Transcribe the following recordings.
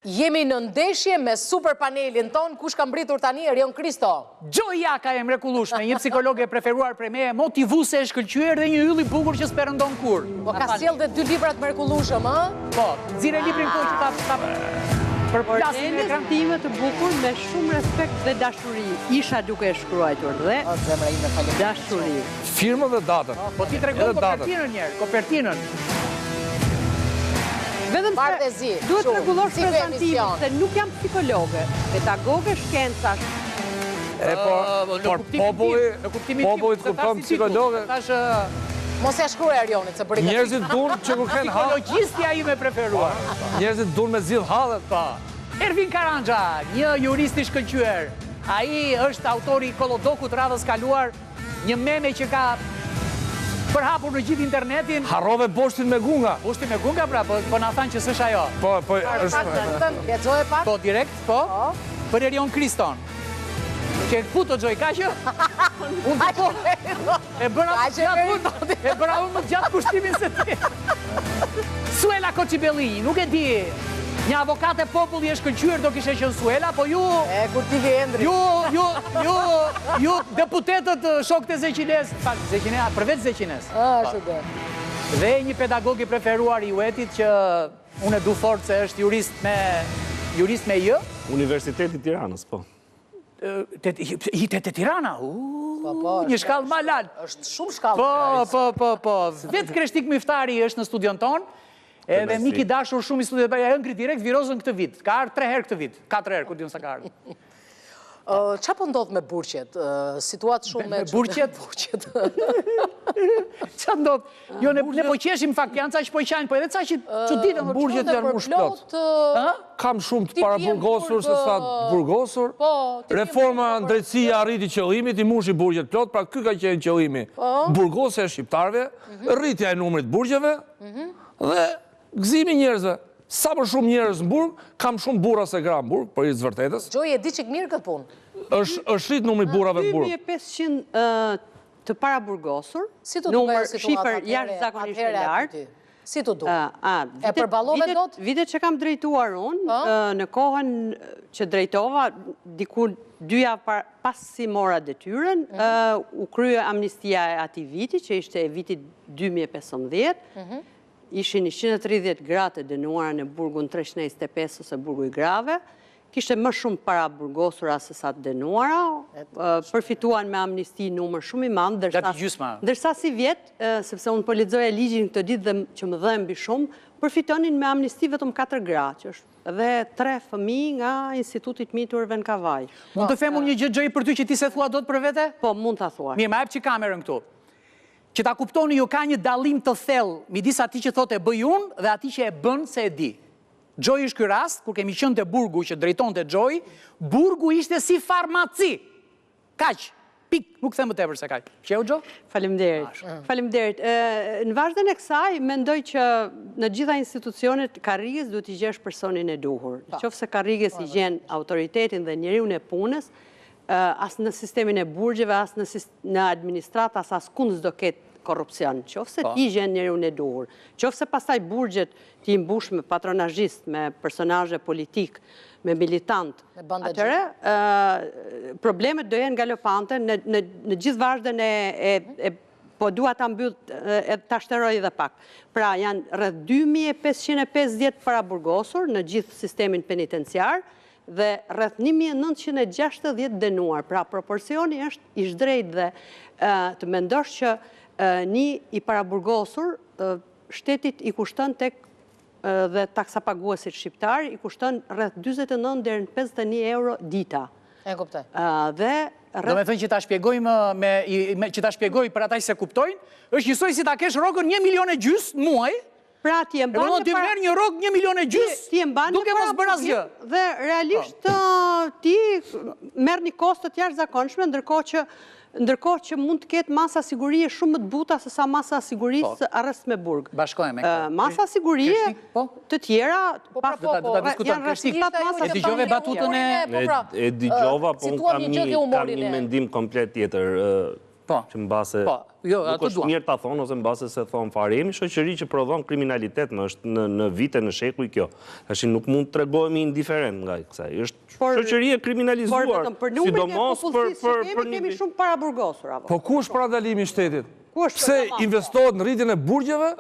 Jemi në ndeshje me super panelin ton, kush ka mbritur tani Erion Kristo. Gjoja ka e mrekullueshme, një psikologe preferuar prej meje, motivuese e shkëlqyer dhe një yll i bukur që s'perëndon kur. Po ka sjell dhe 2 libra të mrekullueshëm, ë? Po, nxirë librin këtu që ta për plasin e ekran time të bukur me shumë respekt dhe dashuri. Isha duke e shkruar dhe dashuri. Firma dhe datën. Po ti tregon kopertinën njerë, kopertinën. Vetëm Bardezi, duhet të rregullosh si prezantimin, se nuk jam psikologe, pedagoge shkencash. Por populli të kupton psikologe. Mos e shkruaj Erionit se bëri. Njerëzit duan që kur kanë hall. Psikologjisti ai me preferuar. Njerëzit duan me zgjidh hallet. Po. Ervin Karanja, një jurist i shkëlqyer. Ai është autori i Kolodokut radhës kaluar, një meme që ka përhapur në gjithë internetin. Harrove boshtin me gunga. Boshtin me gunga pra, po na thanë që s'është ajo. Po, është. Lexoje pak. Po direkt, po. Për Erion Kriston. Që puto Gjoj, ka që? Unë po. E bëra unë më gjatë kushtimin se ti. Suela Kocibelli, nuk e di. Një avokat e populli e shkëlqyer do kishe qenë Suela, po ju... E, kur ti Endri. Ju deputetët shokët e Zeqines, përveç Zeqines. Ashtu dhe. Dhe një pedagog i preferuar i Uetit që unë e du fort se është jurist me jë. Universiteti Tiranës, po. Hitet e Tirana, një shkallë ma lartë. Është shumë shkallë. Po. Vetë Kreshtik Myftari është në studion tonë, edhe Miki Dashur shumë i studion, e ngri direkt virozën këtë vit. Ka ardhë 3 herë këtë vit, 4 herë, ku diun sa ka ardhë. Qa po ndodh me burqet? Situatë shumë me... Burqet? Qa ndodh? Jo, ne po qeshim fakt, janë ca që po i qajnë, po edhe ca që ditën. Burqet janë më shplot. Kam shumë të para burgosur se sa të burgosur. Reforma në drejtësia arriti qëllimit, i mushi burgjet plot, pra ky ka qenë qëllimi. Burgose e shqiptarve, rritja e numrit burgjeve dhe gëzimi njerëzve. Sa për shumë njerëz në burg, kam shumë burra se gra në burg, për i zvërtetës. Gjoj, e di që mirë këtë punë. është rrit numri burrave në burg. 2500 të para burgosur, Si të numër shifër jashtëzakonisht të lartë. Si të du? E përballove dot? Vitet që kam drejtuar unë, në kohën që drejtova, diku 2 javë pas si mora detyren, u krye amnistia e atij viti, që ishte e vitit 2015, ishin 130 gratë dënuara në burgun 325 ose burgu i grave, kishte më shumë para burgosura se sa të dënuara, përfituan me amnisti numër shumë i madh, ndërsa si vjet, sepse unë po lexoja ligjin këtë ditë dhe që më dhe mbi shumë, përfitonin me amnisti vetëm 4 gra, që është dhe 3 fëmijë nga Institutit Miturve në Kavaj. Mund të them unë një gjë Gjoj për ty që ti se thua dot për vete? Po, mund ta thuash. Mirë, ma jep që kamerën këtu. Që ta kuptoni ju ka një dallim të thellë midis atij që thotë e bëj unë dhe atij që e bën se e di. Gjoj është ky rast, kur kemi qenë te burgu që drejtonte Gjoj, burgu ishte si farmaci. Kaq. Pik, nuk them më tepër se kaq. Qeu Gjo? Faleminderit. Në vazhdim e kësaj, mendoj që në gjitha institucionet karrigës duhet t'i gjesh personin e duhur. Nëse karrigës i gjen autoritetin dhe njeriun e punës, as në sistemin e burgjeve, as në administratë, as kund s'do ketë korrupsion. Qofse ti gjen njeriun e duhur, qofse pastaj burgjet ti mbush me patronazhist, me personazhe politik, me militant, atëre problemet do jenë galopante në gjithë vazhden po dua ta mbyll ta shteroj edhe pak. Pra janë rreth 2550 para burgosur në gjithë sistemin penitenciar, dhe rreth 1960 dënuar. Pra, proporcioni është i zhdrejt dhe të mendosh që një i paraburgosur shtetit i kushton tek dhe taksapaguesit shqiptar i kushton rreth 49 deri në 51 euro dita. E kuptoj. Do me thënë që ta shpjegoj që ta shpjegoj për ata që se kuptojnë, është njësoj si ta kesh rrogën 1,5 milion muaj. Pra ti e mban ti merr një rrogë 1,5 milion duke mos bërë asgjë. Dhe realisht ti merr një kosto të jashtëzakonshme, ndërkohë që mund të ketë masa sigurie shumë më të buta se sa masa sigurisë arrest me burg. Bashkojmë me këtë. Masa sigurie të tjera janë rrethkat masa. E dëgjove batutën e dëgjova, po kam një mendim komplet tjetër. Që në base, nuk është mirë ta thonë, ose në base se thonë fare. Jemi shoqëri që prodhon kriminalitet, është në vite, në shekuj kjo. Tashi nuk mund të tregojemi indiferent nga kësaj. Është shoqëri e kriminalizuar, sidomos për kemi shumë para burgosur. Po ku është parandalimi i shtetit? Pse investohet në rritjen e burgjeve?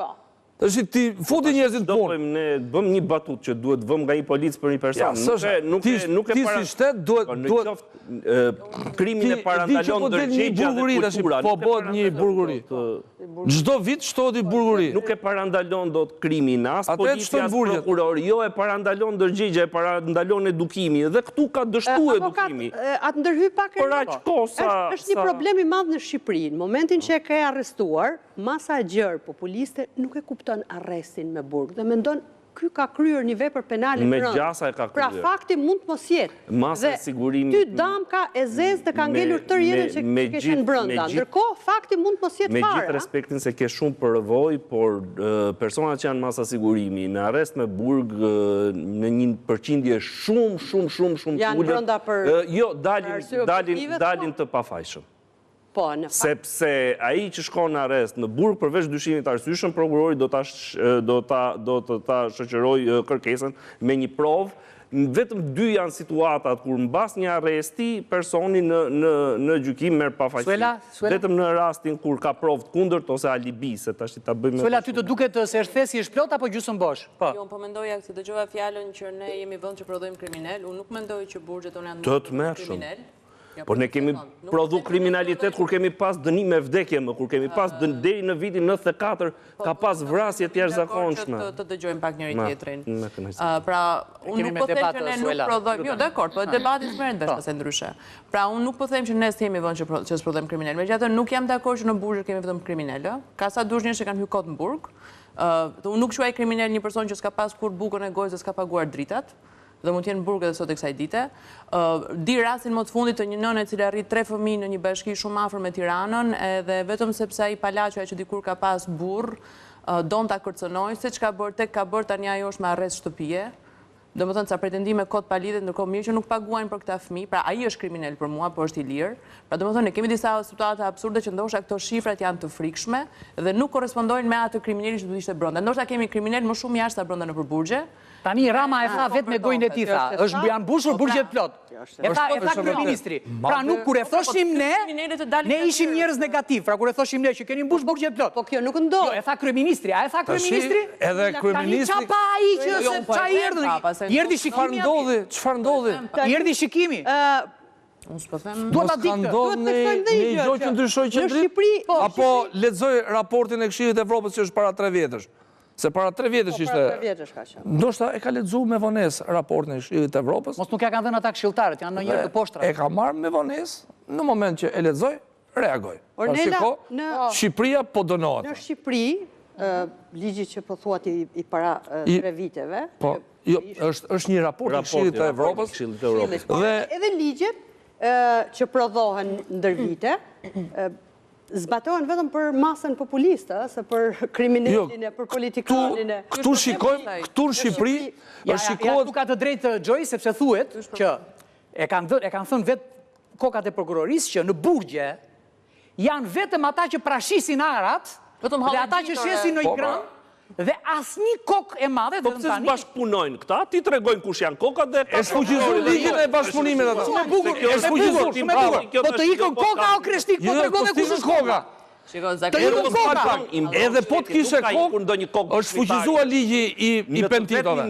Tashi ti futi njerëzit në punë. Ne bëm një batut që duhet vëm nga një policë për një person. Nuk e para... Ti si shtet duhet... Krimin e parandalon ndërgjegja dhe kultura. Po bëhet një burguri. Çdo vit shtohet një burguri. Nuk e parandalon dot krimin, as policia, as prokurori. Jo, e parandalon ndërgjegja, e parandalon edukimi. Dhe këtu ka dështuar edukimi. Atë ndërhyj pak e është një problem i madh në Shqipëri. Në momentin që e ka arrestuar, masa e gjerë populiste nuk e kupton arrestin me burg dhe mendon ky ka kryer një vepër penale me gjasa e ka kryer. Pra fakti mund të mos jetë. Masa e sigurimi. Ty dam ka e zezë dhe ka ngelur tërë jetën që ke qenë brenda. Ndërkohë fakti mund të mos jetë fare. Me gjithë respektin se ke shumë përvojë, por personat që janë masa sigurimi me arrest me burg në një përqindje shumë janë brenda për jo, dalin të pafajshëm. Sepse ai që shkon në arrest në burg përveç dyshimit arsyeshëm, prokurori do të ta shoqëroj kërkesën me një provë. Vetëm 2 janë situatat kur mbas një arresti personi në gjykim merr pafajësi. Vetëm në rastin kur ka provë të kundërt ose alibi, se tash ta bëjmë. Suela, ty të duket se është thesi është plot apo gjysmë bosh? Po. Jo, po mendoja se dëgjova fjalën që ne jemi vend që prodhojmë kriminal. Unë nuk mendoj që burgjet tonë janë kriminal. Por ne kemi prodhu kriminalitet kur kemi pas dënim me vdekje, kur kemi pas deri në vitin 94 ka pas vrasje të jashtëzakonshme. Të dëgjojmë pak njëri tjetrin. Pra, unë nuk po them që ne nuk prodhojmë, jo, dakord, po debati s'merret vesh se ndryshe. Pra, unë nuk po them që ne s'kemi vënë që prodhojmë kriminal. Megjithatë, nuk jam dakord që në burg kemi vetëm kriminalë. Ka sa dush njerëz që kanë hyrë kot në burg. Unë nuk quaj kriminal një person që s'ka pas kur bukën e gojës dhe s'ka paguar dritat. Dhe mund t'jenë në burg edhe sot e kësaj dite. Di rastin më të fundit të një nëne e cila rrit 3 fëmijë në një bashki shumë afër me Tiranën, edhe vetëm sepse ai palaqja që dikur ka pas burr, don ta kërcënoj, se çka bër tek ka bër tani ajo është me arrest shtëpie. Domethënë ca pretendime kot pa lidhje, ndërkohë mirë që nuk paguajnë për këta fëmijë, pra ai është kriminal për mua, po është i lirë. Pra domethënë ne kemi disa situata absurde që ndoshta këto shifrat janë të frikshme dhe nuk korrespondojnë me atë kriminalin që duhet ishte brenda. Ndoshta kemi kriminal më shumë jashtë sa brenda në burgje. Tani Rama e tha vetë me gojën e tij tha, është janë mbushur burgjet plot. E tha kryeministri. Pra nuk kur e thoshim ne ishim njerëz negativ, pra kur e thoshim ne që keni mbush burgjet plot. Po kjo nuk ndodh. Jo, e tha kryeministri, a e tha kryeministri? Edhe kryeministri. Çfarë pa ai që se çfarë erdhi? Erdhi shikimi. Çfarë ndodhi? Erdhi shikimi. Unë s'po them. Duhet ta diktë. Ne gjë që ndryshoi qendri. Apo lexoj raportin e Këshillit të Evropës që është para 3 vjetësh. Se para 3 vjetësh ishte. Ndoshta e ka lexuar me vonesë raportin e Këshillit të Evropës. Mos nuk ja kanë dhënë ata këshilltarët, janë ndonjëherë të poshtra. E ka marrë me vonesë në moment që e lexoj, reagoj. Ornela, Shqipëria po dënohet. Në Shqipëri, ligji që po thuat i para 3 viteve. Po, jo, është një raport i Këshillit të Evropës. Dhe edhe ligjet që prodhohen ndër vite, zbatohen vetëm për masën populiste, se për kriminalin e, për politikanin e. Këtu shikojmë, këtu në Shqipëri, shikohet... Tu ka të drejtë Gjoj, sepse thuhet që e kanë thënë vetë kokat e prokurorisë që në burgje janë vetëm ata që prashisin arat, dhe ata që shesin në i gran, dhe asnjë kokë e madhe dhe tani. Po pse bashkëpunojnë këta? Ti tregojnë kush janë kokat dhe e shfuqizoi ligjin e bashkëpunimit ata. Shumë bukur. Po të ikën koka o kreshtik, po tregove kush është koka. Edhe po të kishe kokë, është shfuqizuar ligji i pentitove.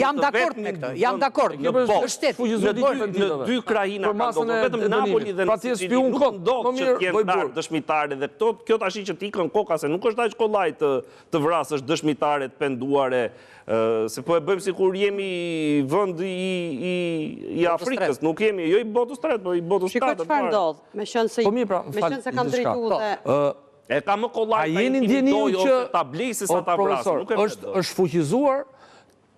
Jam dakord me këtë, jam dakord. Në 2 krajina ka ndodhur, vetëm Napoli dhe në Sicili nuk ndodh që t'jenë darë dëshmitare dhe kjo tashi që t'ikën koka, se nuk është aq kollaj të vrasësh dëshmitaret penduare, se po e bëjmë sikur jemi vend i Afrikës, nuk jemi jo i botës tretë, po i botës 7. Shikoj çfarë ndodh, me qenë se kam drejtuar dhe e ka më kollaj ta intimidoj ose ta blej se sa ta vrasë. Është shfuqizuar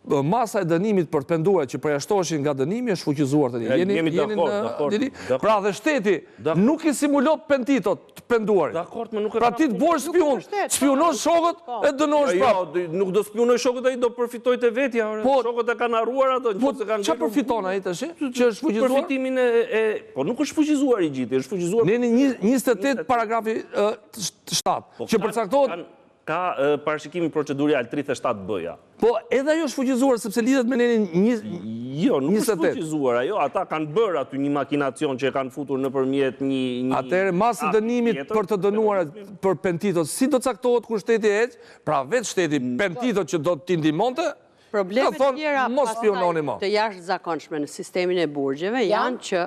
masa e dënimit për të penduar që përjashtoheshin nga dënimi është fuqizuar tani. Jemi dakord. Pra dhe shteti nuk I simulon penditot të penduarit. Dakord, më nuk e pra ti të bosh spion, spionon shokët e dënosh prapë. Nuk do spionoj shokët, ai do përfitoj te vetja. Shokët e kanë harruar ato, nëse kanë. Çfarë përfiton ai tash? Që është fuqizuar? Përfitimin po nuk është fuqizuar I gjithë, është fuqizuar. Në 28 paragrafi 7 që përcaktohet ka parashikimin procedurial 37B-ja. Po edhe ajo është fuqizuar sepse lidhet me nenin Jo, nuk është fuqizuar ajo, ata kanë bërë aty një makinacion që e kanë futur nëpërmjet një Atëherë masë dënimit për të dënuar për pentitot, si do caktohet kur shteti ecë, pra vetë shteti pentitot që do t'i ndihmonte, problemet tjera të jashtëzakonshme në sistemin e burgjeve janë që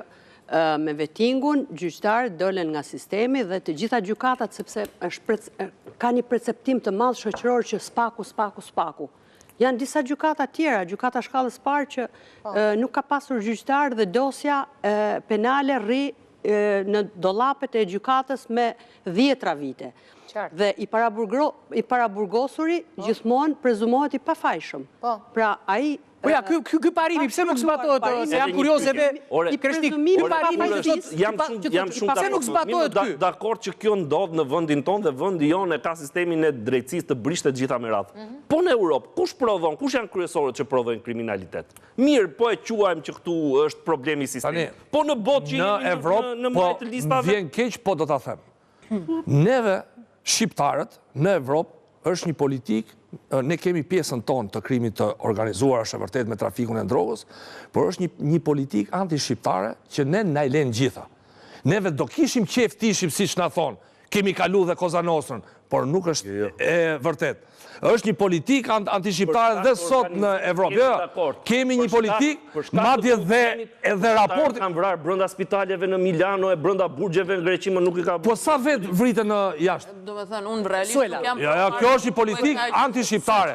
me vetingun gjyqtarët dolen nga sistemi dhe të gjitha gjykatat sepse ka një perceptim të madh shoqëror që spaku. Janë disa gjykata tjera, gjykata shkallës parë që nuk ka pasur gjyqtar dhe dosja penale rri në dollapet e gjykatës me 10 vite. Dhe I paraburgosuri gjithmonë prezumohet I pafajshëm. Pra ai Po ja, ky parimi, pse nuk zbatohet? Se jam kurioz edhe I kreshtik. Jam shumë pse nuk zbatohet ky? Dakord që kjo ndodh në vendin tonë dhe vendi jonë ka sistemin e drejtësisë të brishtet gjitha me radhë. Po në Europë, kush prodhon, kush janë kryesorët që prodhojnë kriminalitet? Mirë, po e quajmë që këtu është problemi I sistemit. Po në botë që në Evropë, po vjen keq, po do ta them. Neve shqiptarët në Evropë është një politikë, ne kemi pjesën tonë të krimit të organizuar, është e vërtet me trafikun e drogës, por është një politikë anti-shqiptare që ne na I lën gjitha. Neve do kishim qef tishim siç na thonë, kemi kalu dhe Koza Nostrën, por nuk është e vërtet. Është një politikë anti-shqiptare dhe sot në Evropë. Kemi një politikë, madje edhe raporti kanë vrarë brenda spitaleve në Milano e brenda burgjeve në Greqi, më nuk I ka. Po sa vet vriten në jashtë? Domethënë unë realisht nuk jam. Ja, kjo është një politikë anti-shqiptare.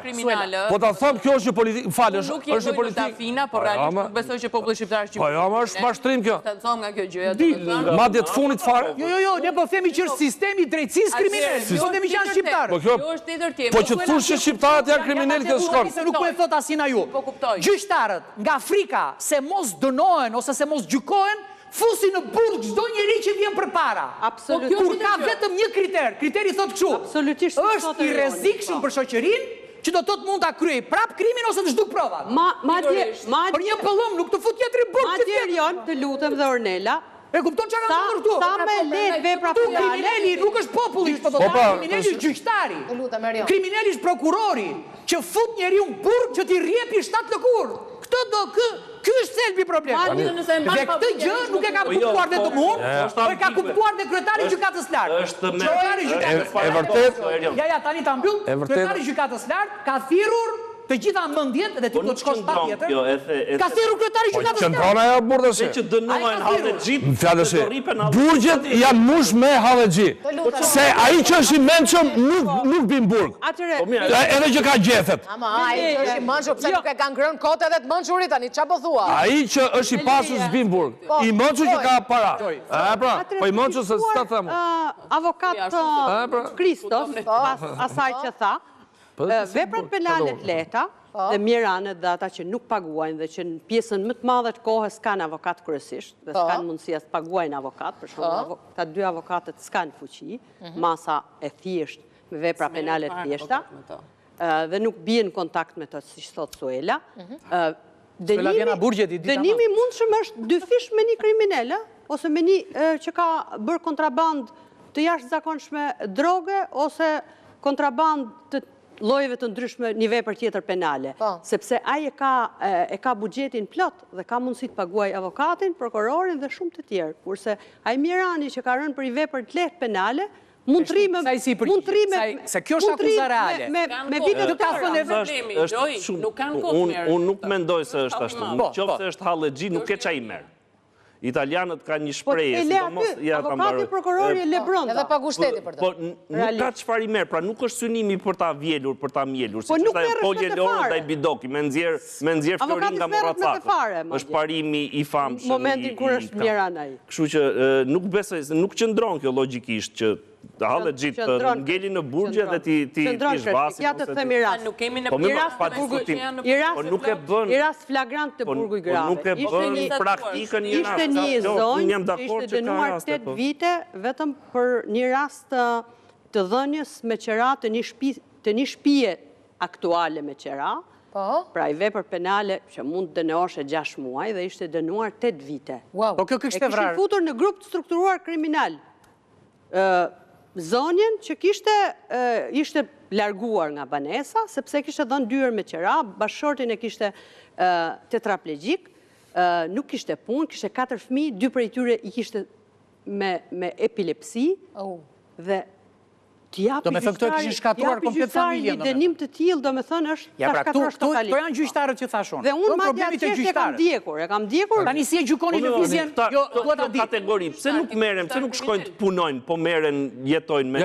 Po ta them, kjo është një politikë, falë, është një politikë fina, por realisht nuk besoj që populli shqiptar Po jo, më është mashtrim kjo. Tenton nga kjo gjëja, domethënë. Madje të fundit fare. Jo, ne po themi që është sistemi I drejtësisë kriminal. Jo themi që janë shqiptarë. Po është tjetër temë. Po që thosh që shqiptarët janë kriminalë që shkon. Nuk po e thot asina ju. Gjyqtarët nga Afrika se mos dënohen ose se mos gjykohen, fusin në burg çdo njeri që vjen përpara. Absolutisht. Kur ka vetëm një kriter, kriteri thot kështu. Absolutisht. Është I rrezikshëm për shoqërinë që do të mund ta kryej prap krimin ose të zhduk provat. Për një pëllëm nuk të fut tjetri burg. Madje Erion, të lutem dhe Ornela, e kupton çka ka ndodhur këtu? Sa me lehtë vepra penale. Kriminali nuk është populli, kriminali është gjyqtari. Kriminali është prokurori që fut njeriu në burg që t'i rjepi 7 lëkurë. Ky është thelbi problemi. Dhe këtë gjë nuk e ka kuptuar vetëm unë, por e ka kuptuar dhe kryetari I gjykatës lartë. Kryetari I gjykatës lartë. Ja, tani ta mbyll. Kryetari I gjykatës lartë ka thirrur të gjitha mendjet dhe ti do të shkosh patjetër. Ka thirrur kryetari I gjykatës lartë. Qendrona ajo burrësi. Që dënohen hallexhit. Fjalësi. Burgjet janë mush me hallexhi. Se ai që është I mençëm nuk bin burg. Edhe që ka gjethet. Ama ai që është I mençur pse nuk e ka ngrënë kot edhe të mençurit tani çfarë po thua? Ai që është I pasur s'bin burg. I mençur që ka para. Pra, po I mençur se s'ta them. Avokat Kristos, pas asaj që tha, veprat penale të lehta dhe mjeranët dhe ata që nuk paguajnë dhe që në pjesën më të madhe të kohës s'kanë avokat kryesisht dhe s'kanë mundësia të paguajnë avokat, për shumë ta 2 avokatët s'kanë fuqi, masa e thjesht me vepra penale të thjeshta dhe nuk bien në kontakt me të, si thot Suela. Dënimi mundshëm është 2 fish me një kriminal, ose me një që ka bërë kontraband të jashtëzakonshme droge ose kontraband të llojeve të ndryshme një vepër tjetër penale, sepse ai e ka buxhetin plot dhe ka mundësi të paguajë avokatin, prokurorin dhe shumë të tjerë. Kurse ai Mirani që ka rënë për një vepër të lehtë penale, mund të rrimë se kjo është akuza reale. Me vite të thënë vetë nuk kanë kohë. Unë nuk mendoj se është ashtu. Nëse është hallexhi nuk e çaj merr. Italianët kanë një shprehje, sidomos avokati prokurori e Lebron. Edhe pagu shteti për të. Po nuk ka çfarë I merr, pra nuk është synimi për ta vjelur, për ta mielur, siç është ajo Poljelor ndaj Bidoki, me nxjerr Florin nga Morracaku. Është parimi I famshëm. Momentin kur është Miran ai. Kështu që nuk besoj, nuk qëndron kjo logjikisht që Halë gjitë, ngeli në burgje dhe ti zhvasin. Ja të themi rast. I rast flagrant të Burgu i Grave. Nuk e bën praktikën një rast. Ishte një zonjë që ishte dënuar 8 vite vetëm për një rast të dhënjes me qera të një shtëpie aktuale me qera. Pra i vepër penale që mund të dënohesh 6 muaj dhe ishte dënuar 8 vite. Po kjo kështë e vrarë. E kishin futur në grup të strukturuar kriminal. Zonjen që ishte larguar nga banesa, sepse kishte dhënë dyer me qera, bashkëshortin e kishte tetraplegjik, nuk kishte punë, kishte 4 fëmijë, 2 prej tyre i kishte me epilepsi, dhe do me thënë këto e kishin shkatuar komplet familjen. Një dënim të tillë, do me thënë, është ta shkatuar totalisht. Po janë gjyqtarët që thashon. Dhe unë madje atje e kam ndjekur. Tani si e gjykoni lëvizjen, jo duhet ta di. Kategori, pse nuk merren, pse nuk shkojnë të punojnë, po merren, jetojnë me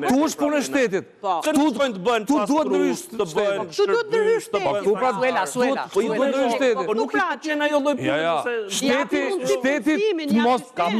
Tu është punë e shtetit. Tu shkojnë të bëjnë pastrues, të bëjnë. Tu duhet ndrysh shtetit. Tu pra Suela. Po i duhet ndrysh shtetit. Po nuk i qenë ajo lloj punë. Shteti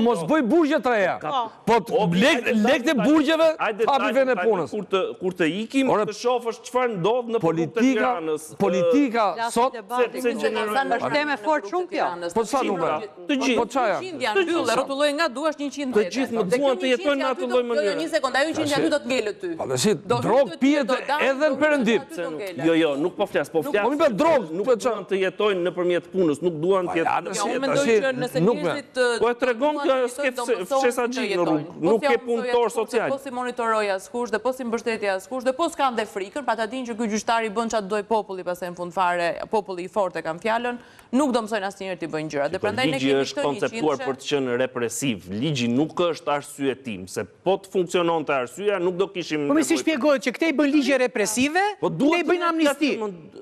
mos bëj burgje të reja. Po lekët e burgjeve hapi vend e punës. Kur të ikim, të shofësh çfarë ndodh në produkte të Tiranës. Politika sot është temë fort shumë kjo. Po sa numra? Të gjithë. Po çaja? 100 janë mbyllë, rrotulloj nga duash 100 vete. Të gjithë më duan të jetojnë në atë lloj mënyre. Jo, një sekond, ajo 100 janë do të ngelët ty. Po tash drog pihet edhe në Perëndim. Jo, nuk po flas, po flas. Po mi bën drog, nuk duan të jetojnë nëpërmjet punës, nuk duan të jetojnë. Unë mendoj që nëse njerëzit po e tregon kjo fshesaxhi në rrugë, nuk ke punëtor social. Po si monitoroj askush dhe po si mbështetje askush dhe po s'kan dhe frikën, pra ta dinë që ky gjyqtari bën çfarë doj populli, pastaj në fund fare populli i fortë kanë fjalën, nuk do mësojnë asnjëherë të bëjnë gjëra. Dhe prandaj ne kemi ligji është konceptuar për të qenë represiv. Ligji nuk është arsyetim, se po të funksiononte arsyeja nuk do kishim. Po më si shpjegohet që këtej bën ligje represive, ne bëjnë amnisti.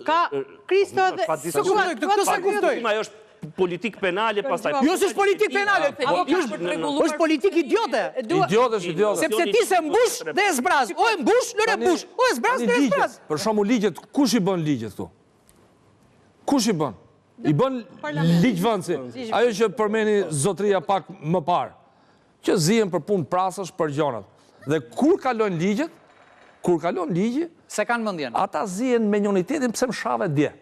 Ka Kristo dhe këtë sa kuptoj. Ajo është politik penale, pastaj. Jo s'është politik penale, është politik idiote. Idiote. Sepse ti se mbush dhe e zbraz. O e mbush, lëre mbush. O e zbraz, lëre zbraz. Për shembull ligjet, kush i bën ligjet këtu? Kush i bën? I bën ligjvënësi. Ajo që përmeni zotria pak më parë, që zihen për punë prasësh, për gjonat. Dhe kur kalojnë ligji, se kanë mendjen. Ata zihen me njënitetin pse më shave dje.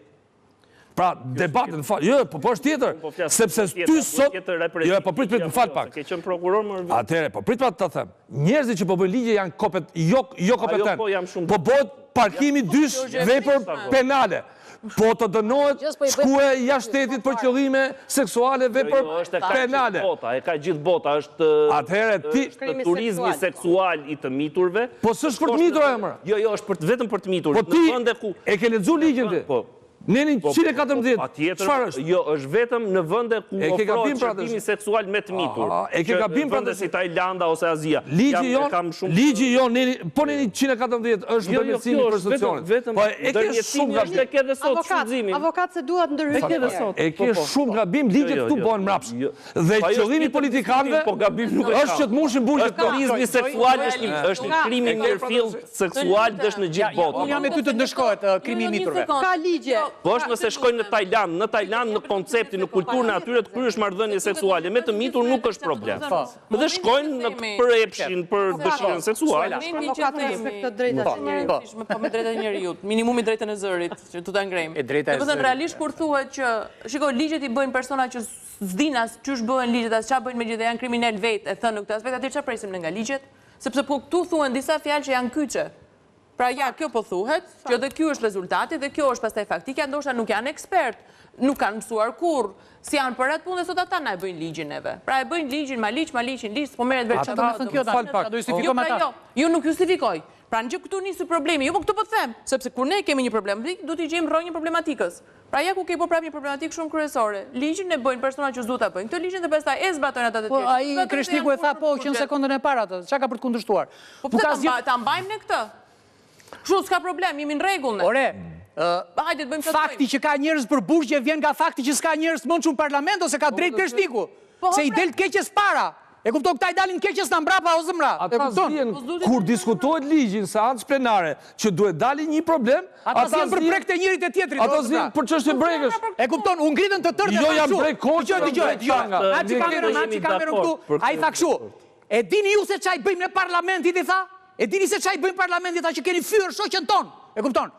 Pra, debatin, jo, po është tjetër, sepse ty sot, jo, po prit më fal pak. Ke qenë prokuror më. Atëre, po prit të them. Njerëzit që po bëjnë ligje janë jo kompetent. Po bëhet parkimi dysh vepër penale. Po të dënohet shkue jashtë shtetit për qëllime seksuale vepër penale. E ka gjithë bota, është turizmi seksual i të miturve. Po s'është për të mitur e mëra. Jo, është vetëm për të mitur. Po ti e ke lexuar ligjin ti? Neni 114. Çfarë është? Jo, është vetëm në vende ku ofrohet shërbimi seksual me të mitur. E ke gabim pra si Tajlanda ose Azia. Ligji jon, neni, po neni 114 është ndërmjetësimi i prostitucionit. Po e ke shumë gabim. E ke edhe sot shfrytëzimin. Avokat se duhet ndërhyjë. E ke shumë gabim, ligjet këtu bëhen mrapsh. Dhe qëllimi politikanëve është që të mushin burgjet. Turizmi seksual është një krim i ndërfill seksual dhe është në gjithë botën. Unë jam me ty të ndëshkohet krimi i miturve. Ka ligje. Po është nëse shkojnë në Tajland, në konceptin, në kulturën e atyre të kryesh marrëdhënie seksuale, me të mitur nuk është problem. Dhe shkojnë për epshin, për dëshirën seksuale. Po me drejtat e njerëzit, minimumi drejtën e zërit, që tu ta ngrejmë. Domethënë realisht kur thuhet që, shikoj, ligjet i bëjnë persona që s'din as ç'është bëhen ligjet, as ç'a bëjnë megjithëse janë kriminal vetë, e thënë në këtë aspekt, atë ç'a presim ne nga ligjet, sepse po këtu thuhen disa fjalë që janë kyçe. Pra ja, kjo po thuhet, që dhe kjo është rezultati dhe kjo është pastaj faktika, ndoshta nuk janë ekspert, nuk kanë mësuar kurrë, si janë për atë punë dhe sot ata na e bëjnë ligjin neve. Pra e bëjnë ligjin, ma ligj, s'po merret veç çfarë do të thënë kjo ta. Do justifikojmë ata. Jo, nuk justifikoj. Pra në që këtu nisi problemi, jo po këtu po them, sepse kur ne kemi një problem, do t'i gjejmë rrojën problematikës. Pra ja ku ke po prapë një problematikë shumë kryesore. Ligjin e bëjnë persona që s'duhet ta bëjnë. Këtë ligjin dhe pastaj e zbatojnë ata të tjerë. Po ai Kreshtiku e tha po që në sekondën e parë atë. Çka ka për të kundërshtuar? Po pse ta mbajmë ne këtë? Kështu s'ka problem, jemi në rregull ne. Ore, fakti që ka njerëz për burgje vjen nga fakti që s'ka njerëz më shumë parlament ose ka drejt Kreshtiku. Se i del keqes para. E kupton, këta i dalin keqes na mbrapa ose mra. Ata zgjen kur diskutohet ligji në seancë plenare që duhet dalin një problem, ata zgjen për brek të njërit e tjetrit. Ata zgjen për çështje brekësh. E kupton, u ngritën të tërë. Jo jam brek koç. Dëgjoj. Naçi kamerën këtu. Ai tha kështu. E dini ju se çaj bëjmë në parlamentit, i tha? E dini se çaj bëjmë parlamentit, tha që keni fyer shoqën ton. E kupton?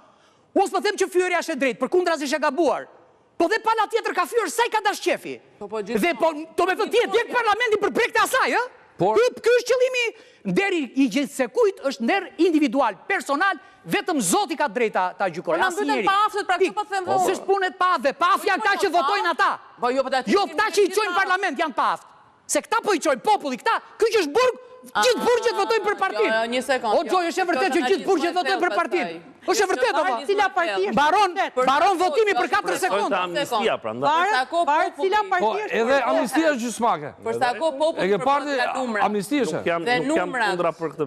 Unë s'po them që fyerja është e drejtë, përkundra se është e gabuar. Po dhe pala tjetër ka fyer sa i ka dash qefi. Dhe po, do me thënë djeg parlamentin për brekte asaj, ë? Ky është qëllimi, nderi i gjithsekujt është nder individual, personal, vetëm Zoti ka drejta ta gjykojë. Po na mbyten pafshët, pra këtë po them vëllai. S'është punë pa dhe pafja këta që votojnë ata. Jo këta që i çojnë parlament janë paftë. Se këta po i çojnë populli, këta, ky që është burg, gjithë burgjet votojnë për partinë. Një sekond. O Gjoj, është e vërtetë që gjithë burgjet votojnë për partinë. Është e vërtetë apo? Cila parti është? Mbaron votimi për 4 sekondë. Amnistia prandaj. Parë cila parti është? Edhe amnistia është gjysmake. Për sa kohë populli përpara numra. Amnistia është.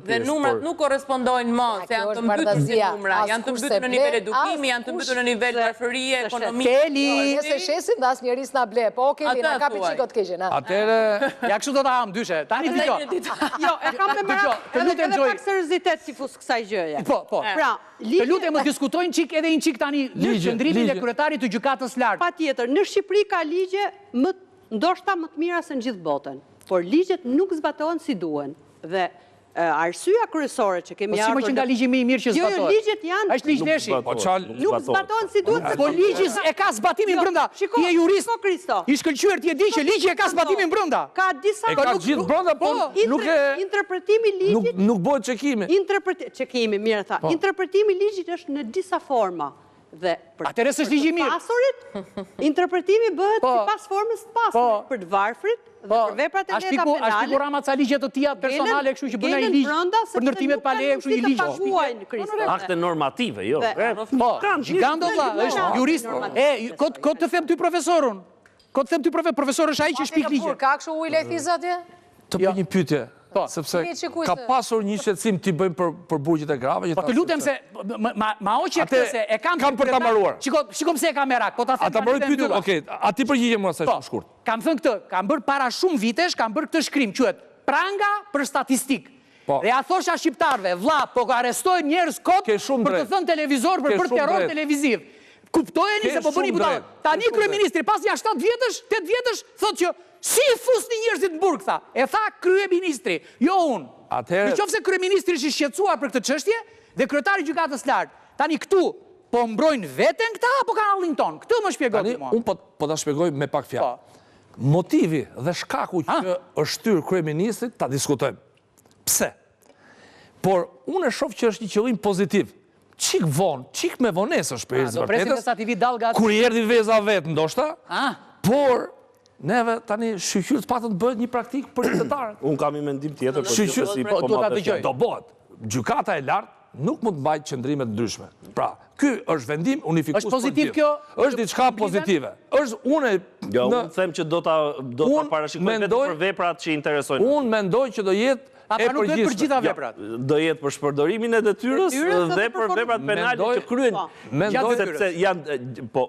Dhe numrat nuk korrespondojnë më, se janë të mbytur si numra, janë të mbytur në nivel edukimi, janë të mbytur në nivel varfërie, ekonomike. Keli, nëse shesim dhe asnjëri s'na ble, po Keli na kapi çikot keqen, ha. Atëre, ja kështu do ta ham dyshe. Tani dëgjoj. Jo, e kam me merak edhe pak seriozitet sifus kësaj gjëje. Po. Pra, të lutem të diskutojnë çik edhe një çik tani qëndrimin e kryetarit të gjykatës lartë. Patjetër, në Shqipëri ka ligje ndoshta më të mira se në gjithë botën, por ligjet nuk zbatohen si duhen. Dhe arsyeja kryesore që kemi ardhur. Po si më që nga ligji më i mirë që zbatohet. Jo, ligjet janë. Është ligj leshi. Nuk zbatohen si duhet. Po ligji e ka zbatimin brenda. Ti je jurist. I shkëlqyer ti e di që ligji e ka zbatimin brenda. Ka disa ka gjithë brenda, po nuk e interpretimi i ligjit. Nuk bëhet çekimi. Çekimi, mirë tha. Interpretimi i ligjit është në disa forma. Dhe atëherë s'është ligji mirë. Pasurit, interpretimi bëhet sipas formës së pasurit, për të varfrit dhe për veprat e lehta penale. Ashtu ku Rama ca ligje të tija personale, kështu që bën ai ligj për ndërtimet pa leje, kështu i ligj. Akte normative, jo. Po, gjigando vlla, është jurist. Kot të them ty profesorun. Kot të them ty profesor është ai që shpik ligje. Ka kështu ujë lehtiz atje? Të bëj një pyetje. Sepse ka pasur një shqetësim ti bëjmë për burgjet e grave. Po të lutem se, ma oqe këtë se e kam për ta mbaruar. Shiko pse e kam merak, po ta them. A ta mbaroj pyetjen? Okej, a ti përgjigje mua sa shumë shkurt. Kam thënë këtë, kam bërë para shumë vitesh, kam bërë këtë shkrim, quhet pranga për statistik. Dhe ja thosha shqiptarve, vlla, po arrestojnë njerëz kot për të thënë televizor për terror televiziv. Kuptojeni se po bëni buta. Tani kryeministri pas ja 7 vjetësh, 8 vjetësh thotë që si fusni njerëzit në burg, tha. E tha kryeministri, jo unë. Në qoftë se kryeministri është i shqetësuar për këtë çështje dhe kryetari i gjykatës lartë. Tani këtu po mbrojnë veten këta apo kanë hallin ton? Këtë më shpjegoni mua. Unë po ta shpjegoj me pak fjalë. Motivi dhe shkaku që është shtyr kryeministrit ta diskutojmë. Pse? Por unë e shoh që është një qëllim pozitiv. Çik vonë, çik me vonesë është për vërtetës. Kur i erdhi veza vet ndoshta, por neve tani shqyqyrët patën të bëhet një praktikë për qytetarët. Unë kam i mendim tjetër, por shqyqyrët do bëhet. Gjykata e lartë nuk mund të mbajë qëndrime të ndryshme. Pra, ky është vendim unifikues për gjithë. Është pozitiv kjo? Është diçka pozitive. Jo, unë them që do ta parashikoj vetëm për veprat që interesojnë. Unë mendoj që do jetë ata nuk bëhet për gjitha veprat. Do jetë për shpërdorimin e detyrës dhe për veprat penale që kryen. Mendoj sepse janë, po,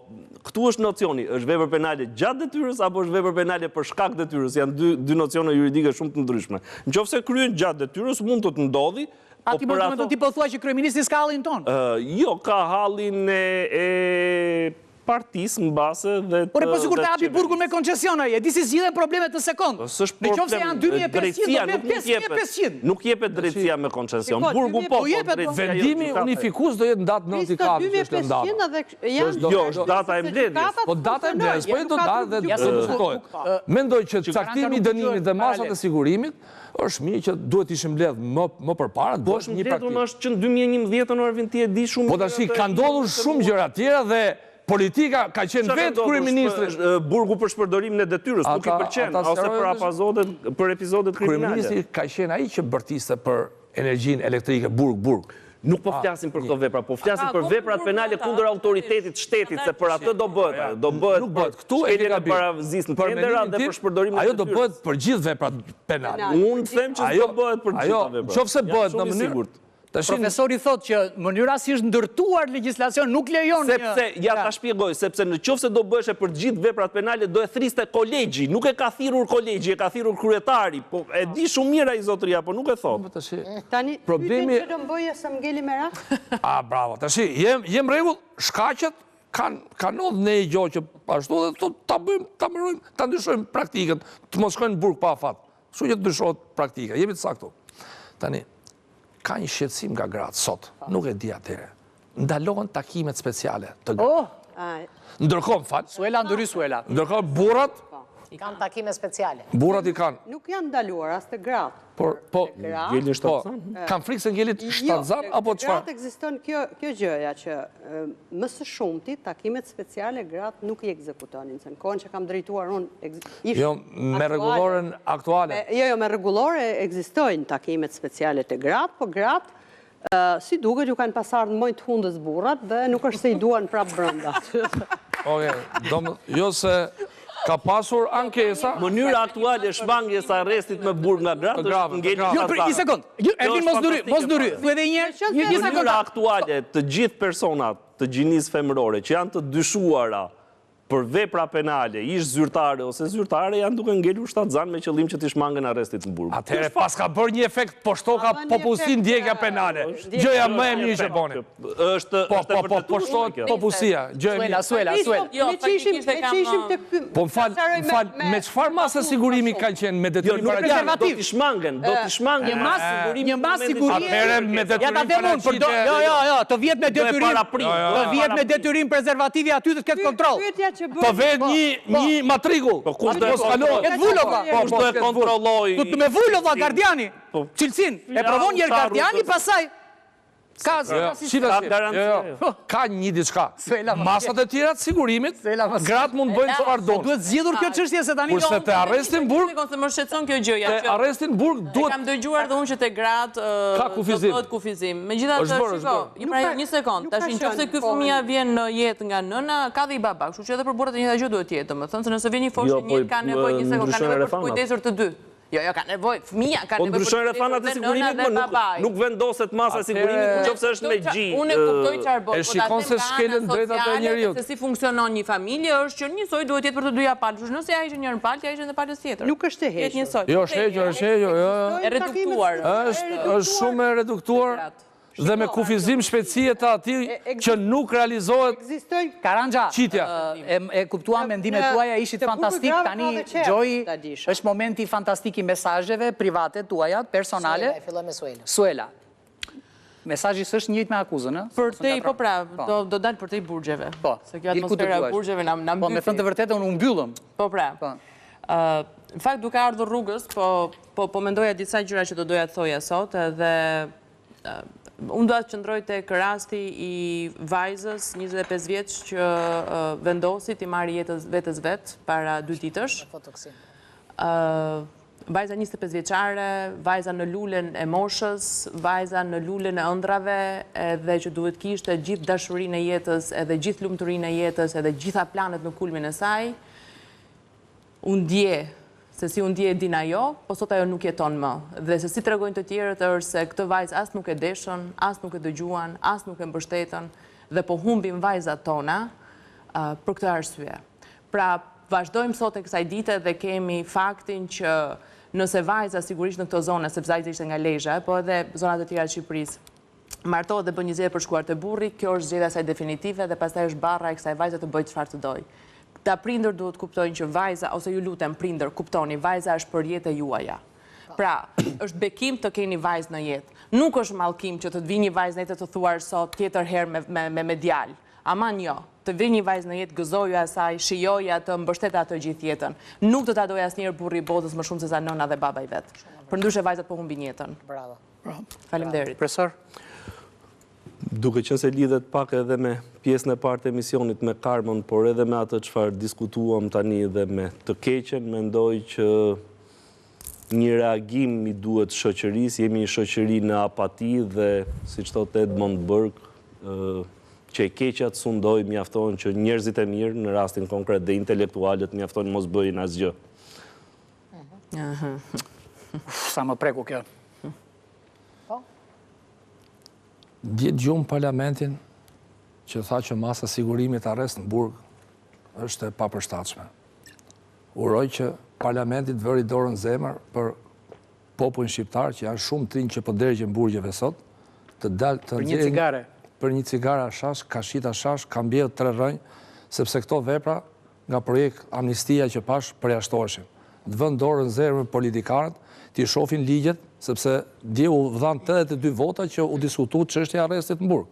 këtu është nocioni, është vepër penale gjatë detyrës apo është vepër penale për shkak detyrës, janë dy nocione juridike shumë të ndryshme. Nëse kryen gjatë detyrës mund të ndodhi. A ti mund të ti po thua që kryeministri s'ka hallin ton? Jo, ka hallin e partisë në base dhe... Por e po sikur të hapi burgun me koncesion ai, e di si zgjidhen problemet në sekond. Në qoftë se janë 2500, do të 5500. Nuk jepet drejtësia me koncesion. Burgu po drejtësia. Vendimi unifikues do jetë në datë 94, është ndata. Jo, është data e mbledhjes. Po data e mbledhjes, po do datë dhe do diskutohet. Mendoj që caktimi i dënimit dhe masat e sigurimit është mirë që duhet ishim mbledh më përpara, do është një praktikë. Po është që në 2011 Arvin ti e di shumë. Po tash ka ndodhur shumë gjëra tjera dhe politika ka qenë vetë kryeministri. Burgu për shpërdorimin e detyrës, nuk i pëlqen, ose për epizodet kriminale. Kryeministri ka qenë ai që bërtiste për energjinë elektrike burg. Nuk po flasim për këto vepra, po flasim për veprat penale kundër autoritetit shtetit, se për atë do bëhet. Nuk bëhet. Këtu e ka parazisnë tendera dhe për shpërdorimin e detyrës. Ajo do bëhet për gjithë veprat penale. Unë them që do bëhet për gjitha veprat. Qofse bëhet në mënyrë Profesori thot që mënyra si është ndërtuar legjislacion nuk lejon një... Sepse, ja ta shpjegoj, sepse në qofse do bëheshe për gjithë veprat penale, do e thriste kolegji, nuk e ka thirrur kolegji, e ka thirrur kryetari, po e di shumë mirë ai zotëria, po nuk e thot. Tani, pyetjen që do mbëje sa ngeli me radhë? Bravo, tash jem rregull, shkaqet kanë ndodhur në një gjë që ashtu dhe ta bëjmë, ta mërojmë, ta ndryshojmë praktikën, të mos shkojnë në burg pa afat. Kështu që të ndryshohet praktika, jemi të saktu. Tani, ka një shqetësim nga gratë sot, nuk e di atyre. Ndalohen takimet speciale të gratë. Ndërkohë, falë. Suela ndëry Suela. Ndërkohë, burat... I kanë takime speciale. Burat i kanë. Nuk janë ndaluar, as të gratë. Po, kanë frikë se ngelit shtatzan, apo qëfar? Gratë egziston kjo gjëja që më së shumti, takimet speciale gratë nuk i ekzekutonin. Se në kohën që kam drejtuar unë... Jo, me rregulloren aktuale. Jo, me rregullore egzistojnë takimet speciale të gratë, po gratë, si duket ju kanë pasar në mojtë hundës burrat dhe nuk është se i duan prapë brënda. Jo se ka pasur ankesa... Mënyra aktuale shmangjes arrestit me burg nga gratë është ngelit shtatzan. Një sekund, Ervin mos dëry. Mënyra aktuale të gjithë personat të gjinisë femërore që janë të dyshuara për vepra penale, ish zyrtare ose zyrtare, janë duke ngelur shtatzan me qëllim që t'i shmangën arrestit në burg. Atëhere pas ka bërë një efekt poshtoka popullsi ndjekja penale. Gjëja më e mirë që boni. Është poshtohet popullsia. Suela. Po më falë, me qëfar masë sigurimi kanë qenë me detyrim paraqitë? Do t'i shmangën, Një masë sigurimi. Atëhere me detyrim paraqitë. Jo, të vjet me detyrim prezervativi aty të ketë kontrol. Po vetë një matrikull. Po kush do e kontrolloj? Do të me Vullova, gardiani. Cilësin, e provon njerë gardiani, pasaj. Ka një diçka. Masat e tjera të sigurimit, gratë mund bëjnë që fardonë. Duhet zgjedhur kjo çështje se tani... Kurse të arrestin burg... Se më shqetëson kjo gjëja. Të arrestin burg duhet... Kam dëgjuar dhe unë që të gratë... Ka kufizim. Do të kufizim. Me gjitha të shiko, një sekund, tash në qoftë se ky fëmija vjen në jetë nga nëna, ka dhe i baba, kështu që edhe për burrat e njëjta gjë duhet jetë, domethënë se nëse vjen një foshë një ka nevojë një sekond, ka nevojë për kujdesur të dy. Jo, ka nevojë, fëmija ka nevojë për ndryshojnë rrethanat e sigurimit, nuk vendoset masa e sigurimit, nëse është me gji. Unë e kuptoj çfarë bën. E shikon se shkelen drejtat e njeriut. Se si funksionon një familje është që njësoj duhet jetë për të dyja palë. Nëse ja ishte njërin palë, ja ishte në palës tjetër. Nuk është e hequr. Jo, është hequr, e reduktuar. Është shumë e reduktuar. Dhe me kufizim shpejtësie të ati që nuk realizohet Karanja, qitja. E kuptuam mendimet tuaja, ishit fantastik, tani Gjoj, është momenti fantastik i mesazheve private tuaja, personale. Suela. Mesazhi s'është njëjtë me akuzën, ë? Për te, po pra, do dalë për te i burgjeve. Po, se kjo atmosfera e burgjeve na mbyll. Po, me thënë të vërtetë, unë mbyllëm. Po pra. Në fakt, duke ardhur rrugës, po mendoja disa gjëra që do doja të thoja sot, dhe unë do të qëndroj tek rasti i vajzës 25 vjeç që vendosi t'i marrë jetën vetës vet para 2 ditësh. Vajza 25 vjeçare, vajza në lulen e moshës, vajza në lulen e ëndrave, edhe që duhet kishte gjithë dashurinë e jetës, edhe gjithë lumturinë e jetës, edhe gjitha planet në kulmin e saj. Unë dje se si unë dje din ajo, po sot ajo nuk jeton më. Dhe se si tregojnë të tjerët është se këtë vajzë as nuk e deshën, as nuk e dëgjuan, as nuk e mbështetën, dhe po humbim vajzat tona për këtë arsye. Pra, vazhdojmë sot e kësaj dite dhe kemi faktin që nëse vajza sigurisht në këto zona, sepse vajza ishte nga Lezhë, po edhe zonat e tjera të Shqipërisë, martohet dhe bën një zgjedhje për shkuar te burri, kjo është zgjedhja e saj definitive dhe pastaj është barra e kësaj vajze të bëjë çfarë të dojë. Ta prindër duhet kuptojnë që vajza, ose ju lutem prindër, kuptoni, vajza është për jetë e juaja. Pra, është bekim të keni vajzë në jetë. Nuk është mallkim që të vi një vajzë në jetë të thuar sot tjetër herë me djalë. Aman jo, të vi një vajzë në jetë, gëzoju asaj, shijoja të mbështet atë gjithë jetën. Nuk do ta dojë asnjëherë burri i botës më shumë se sa nëna dhe baba i vet. Përndryshe vajzat po humbin jetën. Bravo. Faleminderit. Profesor. Duke qenë se lidhet pak edhe me pjesën e parë të emisionit me karmën, por edhe me atë çfarë diskutuam tani dhe me të keqen, mendoj që një reagim i duhet shoqërisë, jemi një shoqëri në apati dhe, siç thotë Edmund Burke, që e keqja të sundoj, mjafton që njerëzit e mirë, në rastin konkret dhe intelektualët, mjafton mos bëjnë asgjë. Sa më preku kjo. Djetë gjumë parlamentin që tha që masa sigurimit arrest në burg është e papërshtatshme. Uroj që parlamentit vëri dorën zemër për popullin shqiptar që janë shumë trinj që po dërgjën burgjeve sot, të dalë të për një cigare. Për një cigare ashash, kashita ashash, kam bjerë 3 rënjë, sepse këto vepra nga projekt amnistia që pash përjashtoheshin. të vënë dorën zerë me politikanët, t'i shofin ligjet, sepse dje u dhanë 82 vota që u diskutu çështja e arrestit në burg.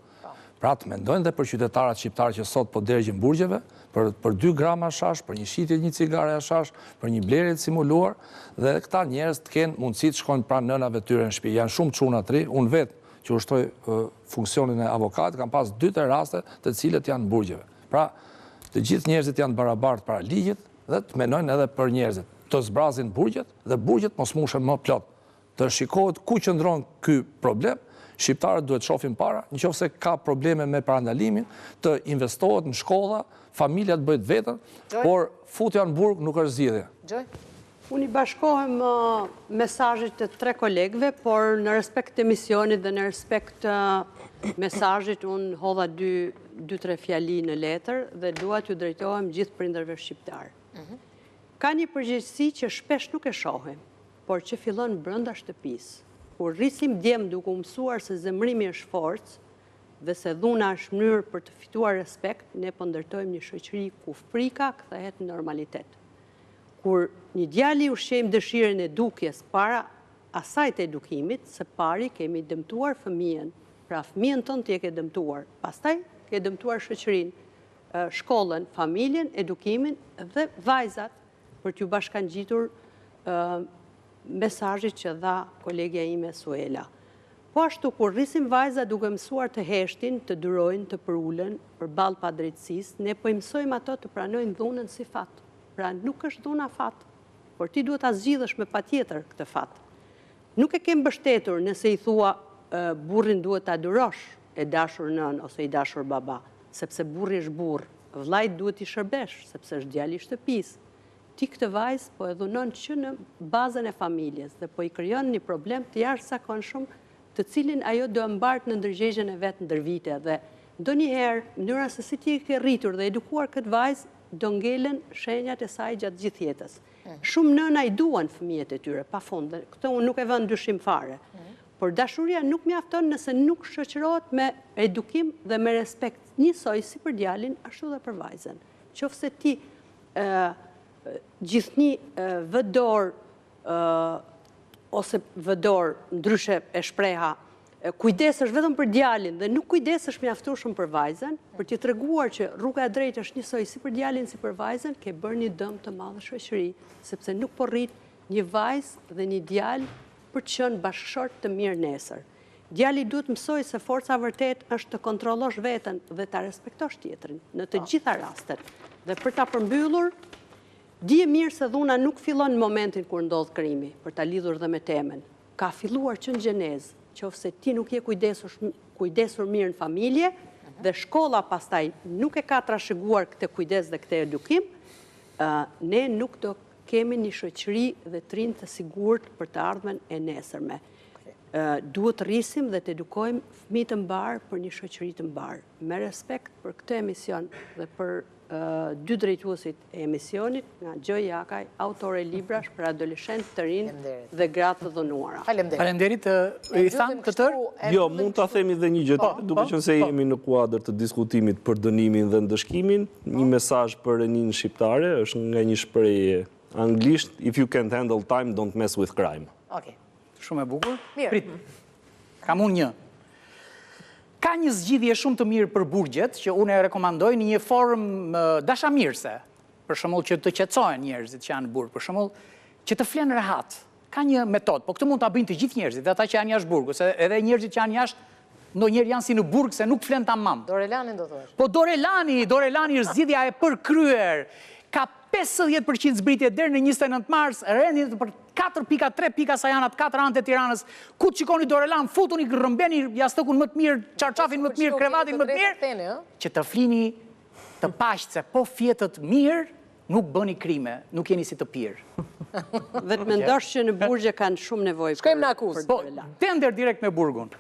Pra të mendojnë dhe për qytetarët shqiptarë që sot po dergjin burgjeve, për 2 grama shash, për një shitje 1 cigare shash, për një blerje të simuluar, dhe këta njerëz të kenë mundësi të shkojnë pranë nënave tyre në shtëpi. Janë shumë çuna të ri, unë vetë që ushtoj funksionin e avokatit, kam pas 2 raste të cilët janë në burgjeve. Pra, të gjithë njerëzit janë barabartë para ligjit dhe të mendojnë edhe për njerëzit. Të zbrazin burgjet dhe burgjet mos mushen më plot. Të shikohet ku qëndron ky problem. Shqiptarët duhet shohin para, nëse ka probleme me parandalimin, të investohet në shkolla, familja të bëjt vetën, por futja në burg nuk është zgjidhje. Unë i bashkohem mesazhit të 3 kolegëve, por në respekt të misionit dhe në respekt të mesazhit, unë hodha 2-3 fjali në letër dhe dua t'ju drejtohem gjithë prindërve shqiptarë. Ka një përgjegjësi që shpesh nuk e shohim, por që fillon brenda shtëpisë. Kur rrisim djemë duke mësuar se zemrimi është forcë dhe se dhuna është mënyrë për të fituar respekt, ne po ndërtojmë një shoqëri ku frika kthehet në normalitet. Kur një djali ushqejmë dëshirën e dukjes para asaj të edukimit, së pari kemi dëmtuar fëmijën, pra fëmijën tonë t'je ke dëmtuar, pastaj ke dëmtuar shoqërinë, shkollën, familjen, edukimin dhe vajzat për t'ju bashkangjitur mesazhit që dha kolegja ime Suela. Po ashtu kur rrisim vajza duke mësuar të heshtin, të durojnë, të përulen përballë padrejtësisë, ne po i mësojmë ato të pranojnë dhunën si fat. Pra nuk është dhuna fat, por ti duhet ta zgjidhësh me patjetër këtë fat. Nuk e ke mbështetur nëse i thua burrin duhet ta durosh, e dashur nën ose i dashur baba, sepse burri është burr, vllait duhet i shërbesh, sepse është djali i shtëpisë. Ti këtë vajzë po e dhunon që në bazën e familjes dhe po i krijon një problem të jashtëzakonshëm të cilin ajo do mbart në ndërgjegjen e vet ndër vite dhe ndonjëherë mënyra se si ti ke rritur dhe edukuar këtë vajzë do ngelen shenjat e saj gjatë gjithë jetës. Shumë nëna i duan fëmijët e tyre pafund, këtë unë nuk e vënë dyshim fare. Por dashuria nuk mjafton nëse nuk shoqërohet me edukim dhe me respekt, njësoj si për djalin ashtu dhe për vajzën. Qofse ti gjithnjë vëdor ose vëdor ndryshe e shpreha kujdesesh vetëm për djalin dhe nuk kujdesesh mjaftueshëm për vajzën, për t'i treguar që rruga e drejtë është njësoj si për djalin si për vajzën, ke bërë një dëm të madh shoqëri, sepse nuk po rrit një vajzë dhe një djalë për të qenë bashkëshort të mirë nesër. Djali duhet mësoj se forca vërtet është të kontrollosh veten dhe ta respektosh tjetrin në të gjitha rastet. Dhe për ta përmbyllur, dije mirë se dhuna nuk fillon në momentin kur ndodh krimi, për ta lidhur dhe me temën. Ka filluar që në gjenezë, qofse ti nuk je kujdesur mirë në familje dhe shkolla pastaj nuk e ka trashëguar këtë kujdes dhe këtë edukim, ne nuk do kemi një shoqëri dhe trinj të sigurt për të ardhmen e nesërme. Duhet të rrisim dhe të edukojmë fëmijë të mbar për një shoqëri të mbar. Me respekt për këtë emision dhe për 2 drejtuesit e emisionit, nga Gjoj Jakaj, autore librash për adoleshentë të rinë dhe gratë të dhunuara. Faleminderit, i thanë të tërë? Jo, mund ta themi dhe një gjë, duke qenë se jemi në kuadër të diskutimit për dënimin dhe ndëshkimin, një mesazh për rinë shqiptare është nga një shprehje anglisht, if you can't handle time, don't mess with crime. Okej. Shumë e bukur. Prit, kam unë një. Ka një zgjidhje shumë të mirë për burgjet, që unë e rekomandoj në një formë dashamirëse, për shembull që të qetësohen njerëzit që janë në burg, për shembull që të flenë rehat. Ka një metodë, po këtë mund ta bëjnë të gjithë njerëzit, dhe ata që janë jashtë burgut, se edhe njerëzit që janë jashtë ndonjëherë janë si në burg se nuk flen tamam. Dorelanin do thosh. Po Dorelani është zgjidhja e përkryer. Ka 50% zbritje deri në 29 mars, rendin për 4 pika, 3 pika sa janë atë 4 anë të Tiranës. Ku të shikoni Dorelan, futuni, rrëmbeni jastëkun më të mirë, çarçafin më të mirë, krevatin më të mirë, që të flini të paqë se po fjetët mirë, nuk bëni krime, nuk jeni si të pirë. Vetëm mendosh që në burgje kanë shumë nevojë. Shkojmë në akuzë. Po, tender direkt me burgun.